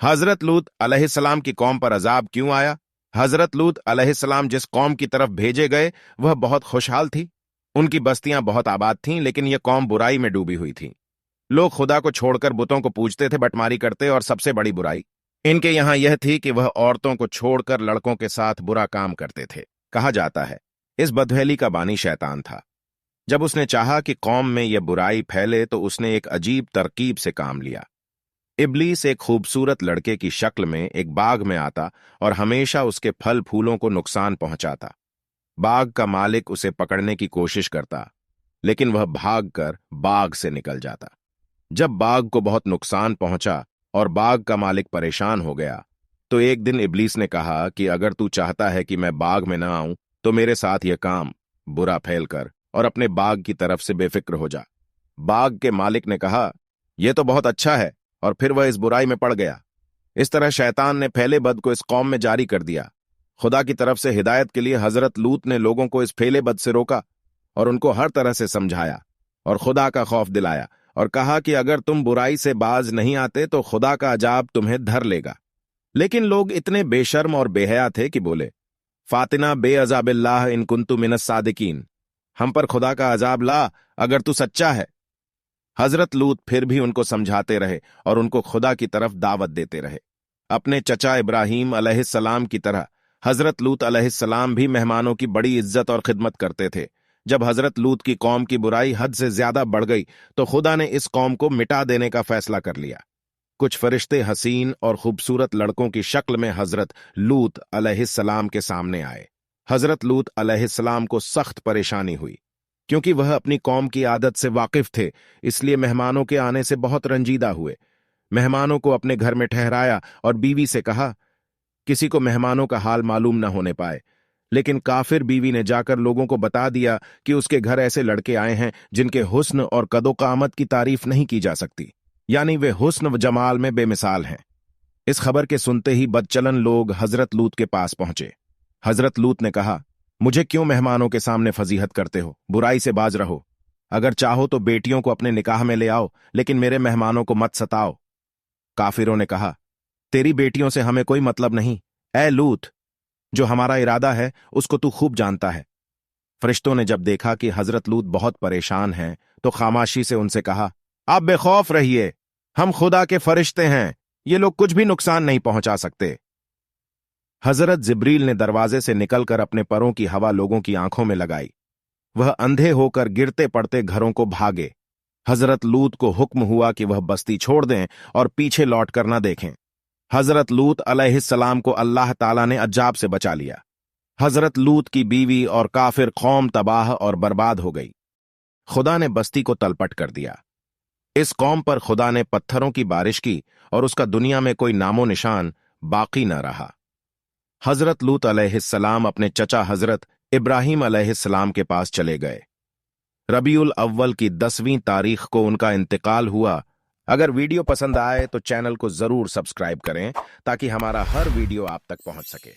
हजरत लूत अलैहिस्सलाम की कौम पर अजाब क्यों आया? हजरत लूत अलैहिस्सलाम जिस कौम की तरफ भेजे गए वह बहुत खुशहाल थी। उनकी बस्तियां बहुत आबाद थीं, लेकिन यह कौम बुराई में डूबी हुई थी। लोग खुदा को छोड़कर बुतों को पूजते थे, बटमारी करते, और सबसे बड़ी बुराई इनके यहां यह थी कि वह औरतों को छोड़कर लड़कों के साथ बुरा काम करते थे। कहा जाता है इस बदहली का बानी शैतान था। जब उसने चाहा कि कौम में यह बुराई फैले तो उसने एक अजीब तरकीब से काम लिया। इब्लीस एक खूबसूरत लड़के की शक्ल में एक बाग में आता और हमेशा उसके फल फूलों को नुकसान पहुंचाता। बाग का मालिक उसे पकड़ने की कोशिश करता, लेकिन वह भागकर बाग से निकल जाता। जब बाग को बहुत नुकसान पहुंचा और बाग का मालिक परेशान हो गया, तो एक दिन इब्लीस ने कहा कि अगर तू चाहता है कि मैं बाग में न आऊं तो मेरे साथ यह काम बुरा फैल कर और अपने बाग की तरफ से बेफिक्र हो जा। बाग के मालिक ने कहा यह तो बहुत अच्छा है, और फिर वह इस बुराई में पड़ गया। इस तरह शैतान ने फैले बद को इस कौम में जारी कर दिया। खुदा की तरफ से हिदायत के लिए हजरत लूत ने लोगों को इस फैले बद से रोका और उनको हर तरह से समझाया और खुदा का खौफ दिलाया और कहा कि अगर तुम बुराई से बाज नहीं आते तो खुदा का अजाब तुम्हें धर लेगा। लेकिन लोग इतने बेशर्म और बेहया थे कि बोले, फातिना बे अजाबिल्लाह इन कुंतु मिनस सादिकीन, हम पर खुदा का अजाब ला अगर तू सच्चा है। हजरत लूत फिर भी उनको समझाते रहे और उनको खुदा की तरफ दावत देते रहे। अपने चचा इब्राहीम अलैहिस्सलाम की तरह हजरत लूत अलैहिस्सलाम भी मेहमानों की बड़ी इज्जत और खिदमत करते थे। जब हजरत लूत की कौम की बुराई हद से ज्यादा बढ़ गई तो खुदा ने इस कौम को मिटा देने का फैसला कर लिया। कुछ फरिश्ते हसीन और खूबसूरत लड़कों की शक्ल में हजरत लूत अलैहिस्सलाम के सामने आए। हजरत लूत अलैहिस्सलाम को सख्त परेशानी हुई, क्योंकि वह अपनी कौम की आदत से वाकिफ थे, इसलिए मेहमानों के आने से बहुत रंजीदा हुए। मेहमानों को अपने घर में ठहराया और बीवी से कहा किसी को मेहमानों का हाल मालूम न होने पाए। लेकिन काफिर बीवी ने जाकर लोगों को बता दिया कि उसके घर ऐसे लड़के आए हैं जिनके हुस्न और कदो कामत की तारीफ नहीं की जा सकती, यानी वे हुस्न व जमाल में बेमिसाल हैं। इस खबर के सुनते ही बदचलन लोग हजरत लूत के पास पहुंचे। हजरत लूत ने कहा, मुझे क्यों मेहमानों के सामने फजीहत करते हो? बुराई से बाज रहो। अगर चाहो तो बेटियों को अपने निकाह में ले आओ, लेकिन मेरे मेहमानों को मत सताओ। काफिरों ने कहा, तेरी बेटियों से हमें कोई मतलब नहीं। ए लूत, जो हमारा इरादा है उसको तू खूब जानता है। फरिश्तों ने जब देखा कि हजरत लूत बहुत परेशान हैं तो खामोशी से उनसे कहा, आप बेखौफ रहिए, हम खुदा के फरिश्ते हैं, ये लोग कुछ भी नुकसान नहीं पहुंचा सकते। हजरत जिब्रील ने दरवाजे से निकलकर अपने परों की हवा लोगों की आंखों में लगाई। वह अंधे होकर गिरते पड़ते घरों को भागे। हजरत लूत को हुक्म हुआ कि वह बस्ती छोड़ दें और पीछे लौट कर न देखें। हजरत लूत अलैहिस्सलाम को अल्लाह ताला ने अजाब से बचा लिया। हजरत लूत की बीवी और काफिर कौम तबाह और बर्बाद हो गई। खुदा ने बस्ती को तलपट कर दिया। इस कौम पर खुदा ने पत्थरों की बारिश की और उसका दुनिया में कोई नामो निशान बाकी न रहा। हजरत लूत अलैहिस्सलाम अपने चचा हजरत इब्राहीम अलैहिस्सलाम के पास चले गए। रबीउल अव्वल की 10वीं तारीख को उनका इंतकाल हुआ। अगर वीडियो पसंद आए तो चैनल को जरूर सब्सक्राइब करें ताकि हमारा हर वीडियो आप तक पहुंच सके।